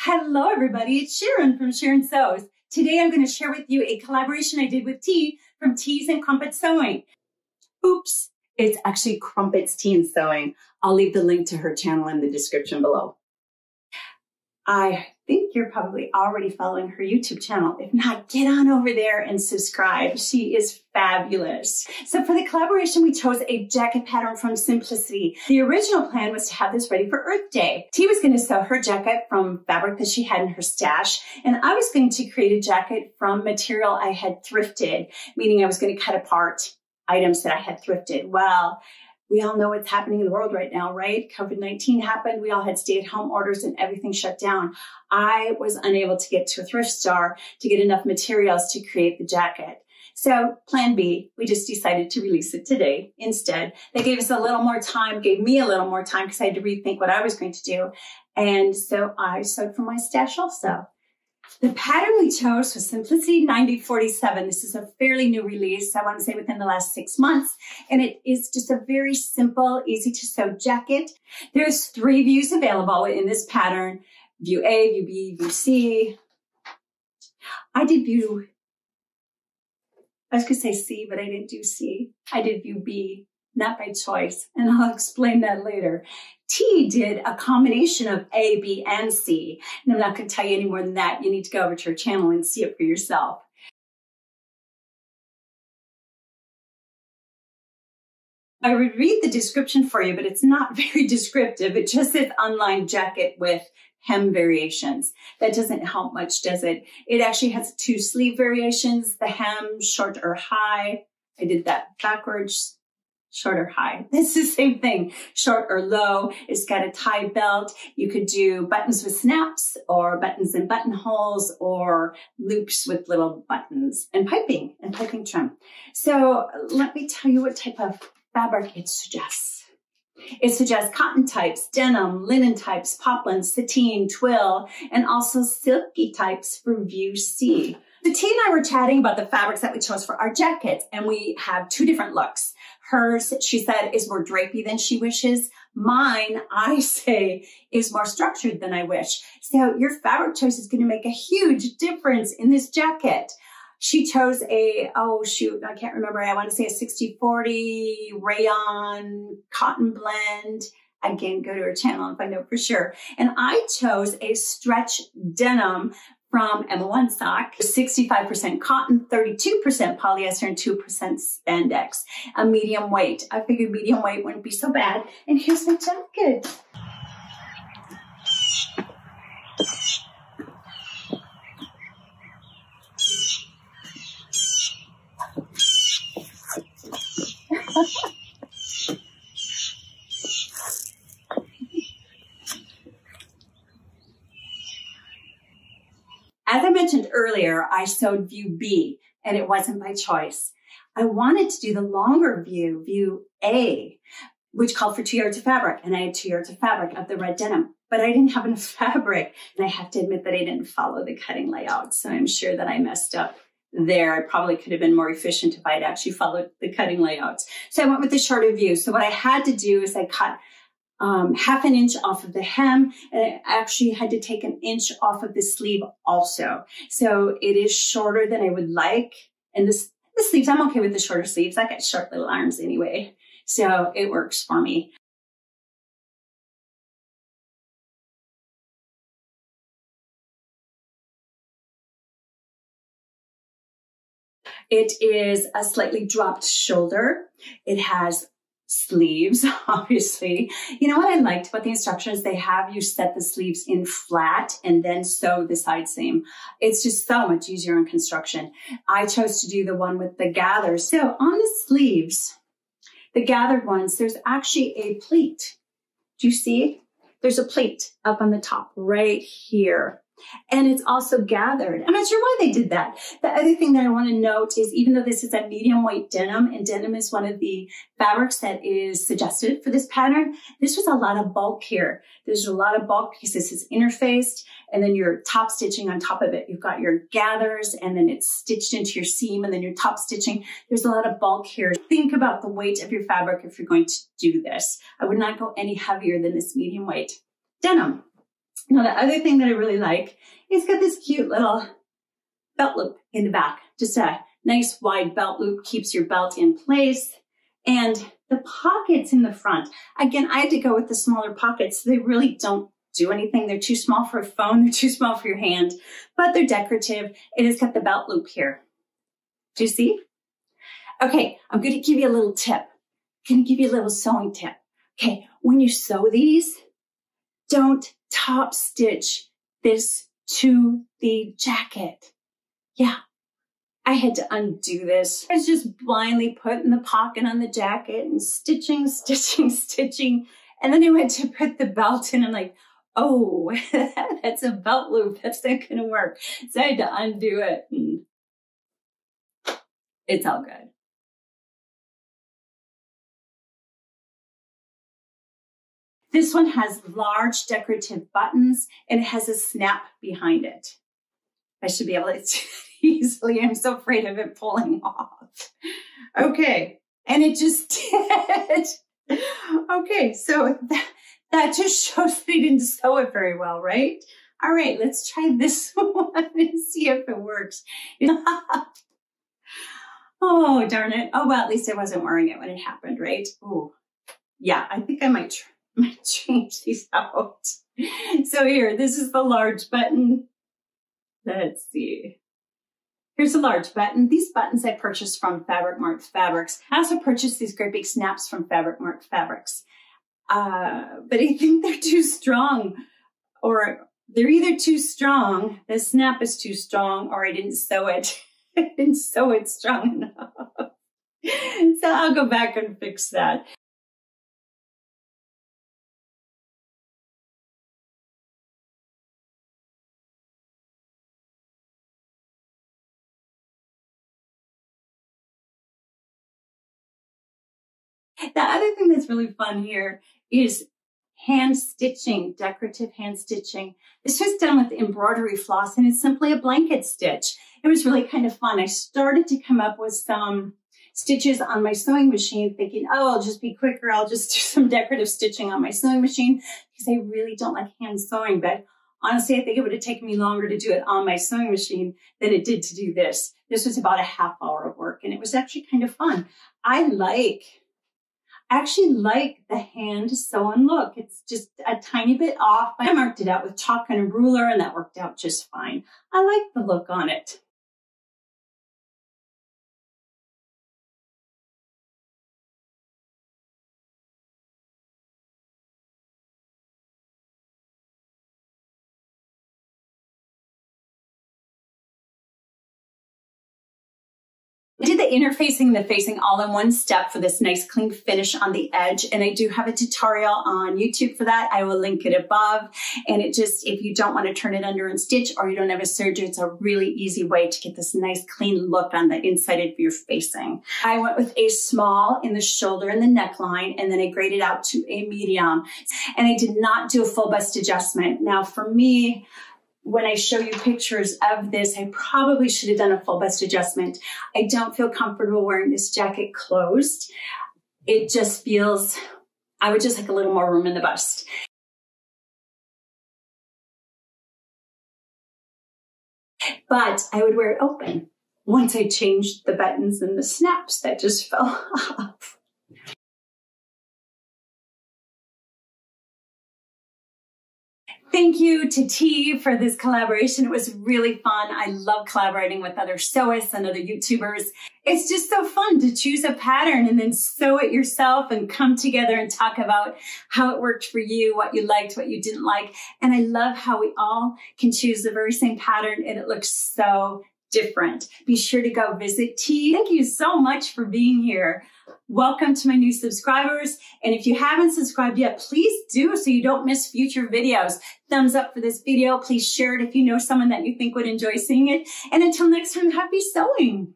Hello everybody, it's Sharon from Sharon Sews. Today I'm going to share with you a collaboration I did with Tea from Teas and Crumpets Sewing. Oops, it's actually Crumpets Tea and Sewing. I'll leave the link to her channel in the description below. I think you're probably already following her YouTube channel. If not, get on over there and subscribe. She is fabulous. So for the collaboration, we chose a jacket pattern from Simplicity. The original plan was to have this ready for Earth Day. Tea was going to sew her jacket from fabric that she had in her stash, and I was going to create a jacket from material I had thrifted, meaning I was going to cut apart items that I had thrifted. Well, we all know what's happening in the world right now, right? COVID-19 happened. We all had stay-at-home orders and everything shut down. I was unable to get to a thrift store to get enough materials to create the jacket. So plan B, we just decided to release it today instead. They gave us a little more time, gave me a little more time because I had to rethink what I was going to do. And so I sewed from my stash also. The pattern we chose was Simplicity 9047. This is a fairly new release, I want to say within the last 6 months. And it is just a very simple, easy to sew jacket. There's 3 views available in this pattern. View A, view B, view C. I did view, I was going to say C, but I didn't do C. I did view B, not by choice. And I'll explain that later. Tea did a combination of A, B, and C. And I'm not going to tell you any more than that. You need to go over to her channel and see it for yourself. I would read the description for you, but it's not very descriptive. It just says unlined jacket with hem variations. That doesn't help much, does it? It actually has 2 sleeve variations, the hem, short or high. I did that backwards. Short or high. It's the same thing. Short or low. It's got a tie belt. You could do buttons with snaps or buttons and buttonholes or loops with little buttons and piping trim. So let me tell you what type of fabric it suggests. It suggests cotton types, denim, linen types, poplin, sateen, twill, and also silky types for view C. The Tea and I were chatting about the fabrics that we chose for our jackets, and we have 2 different looks. Hers, she said, is more drapey than she wishes. Mine, I say, is more structured than I wish. So your fabric choice is going to make a huge difference in this jacket. She chose a, oh shoot, I can't remember. I want to say a 60-40 rayon cotton blend. Again, go to her channel and find out for sure. And I chose a stretch denim from Emma One Sock, 65% cotton, 32% polyester, and 2% spandex, a medium weight. I figured medium weight wouldn't be so bad. And here's my jacket. As I mentioned earlier, I sewed view B, and it wasn't by choice. I wanted to do the longer view, view A, which called for 2 yards of fabric, and I had 2 yards of fabric of the red denim, but I didn't have enough fabric, and I have to admit that I didn't follow the cutting layout, so I'm sure that I messed up there. I probably could have been more efficient if I had actually followed the cutting layouts. So I went with the shorter view. So what I had to do is I cut half an inch off of the hem, and I actually had to take an inch off of the sleeve also. So it is shorter than I would like. And the sleeves, I'm okay with the shorter sleeves. I got short little arms anyway, so it works for me. It is a slightly dropped shoulder. It has sleeves, obviously. You know what I liked about the instructions? They have you set the sleeves in flat and then sew the side seam. It's just so much easier on construction. I chose to do the one with the gather. So on the sleeves, the gathered ones, there's actually a pleat. Do you see? There's a pleat up on the top right here. And it's also gathered. I'm not sure why they did that. The other thing that I want to note is even though this is a medium weight denim, and denim is one of the fabrics that is suggested for this pattern, this was a lot of bulk here. There's a lot of bulk because this is interfaced, and then you're top stitching on top of it. You've got your gathers, and then it's stitched into your seam, and then you're top stitching. There's a lot of bulk here. Think about the weight of your fabric if you're going to do this. I would not go any heavier than this medium weight denim. Now, the other thing that I really like is got this cute little belt loop in the back. Just a nice wide belt loop, keeps your belt in place. And the pockets in the front. Again, I had to go with the smaller pockets. They really don't do anything. They're too small for a phone. They're too small for your hand, but they're decorative. It has got the belt loop here. Do you see? Okay, I'm going to give you a little tip. I'm going to give you a little sewing tip. Okay, when you sew these, don't top stitch this to the jacket. Yeah, I had to undo this. I was just blindly putting the pocket on the jacket and stitching, stitching, stitching. And then I went to put the belt in. I'm like, oh, that's a belt loop. That's not going to work. So I had to undo it. And it's all good. This one has large decorative buttons and it has a snap behind it. I should be able to do it easily. I'm so afraid of it pulling off. Okay, and it just did. Okay, so that just shows they didn't sew it very well, right? All right, let's try this one and see if it works. Oh, darn it. Oh, well, at least I wasn't wearing it when it happened, right? Oh, yeah, I think I might change these out. So here, this is the large button. Let's see. Here's a large button. These buttons I purchased from Fabric Mart Fabrics. I also purchased these great big snaps from Fabric Mart Fabrics. But I think they're too strong, or they're either too strong, the snap is too strong, or I didn't sew it. I didn't sew it strong enough. So I'll go back and fix that. The other thing that's really fun here is hand stitching, decorative hand stitching. This was done with embroidery floss and it's simply a blanket stitch. It was really kind of fun. I started to come up with some stitches on my sewing machine thinking, oh, I'll just be quicker. I'll just do some decorative stitching on my sewing machine because I really don't like hand sewing. But honestly, I think it would have taken me longer to do it on my sewing machine than it did to do this. This was about a half hour of work and it was actually kind of fun. I actually like the hand sewn look. It's just a tiny bit off. I marked it out with chalk and a ruler and that worked out just fine. I like the look on it. I did the interfacing and the facing all in one step for this nice clean finish on the edge. And I do have a tutorial on YouTube for that. I will link it above. And it just, if you don't want to turn it under and stitch or you don't have a serger, it's a really easy way to get this nice clean look on the inside of your facing. I went with a small in the shoulder and the neckline, and then I graded out to a medium. And I did not do a full bust adjustment. Now for me, when I show you pictures of this, I probably should have done a full bust adjustment. I don't feel comfortable wearing this jacket closed. It just feels, I would just like a little more room in the bust. But I would wear it open once I changed the buttons and the snaps that just fell off. Thank you to Tea for this collaboration. It was really fun. I love collaborating with other sewists and other YouTubers. It's just so fun to choose a pattern and then sew it yourself and come together and talk about how it worked for you, what you liked, what you didn't like. And I love how we all can choose the very same pattern and it looks so different. Be sure to go visit Tea. Thank you so much for being here. Welcome to my new subscribers. And if you haven't subscribed yet, please do so you don't miss future videos. Thumbs up for this video. Please share it if you know someone that you think would enjoy seeing it. And until next time, happy sewing.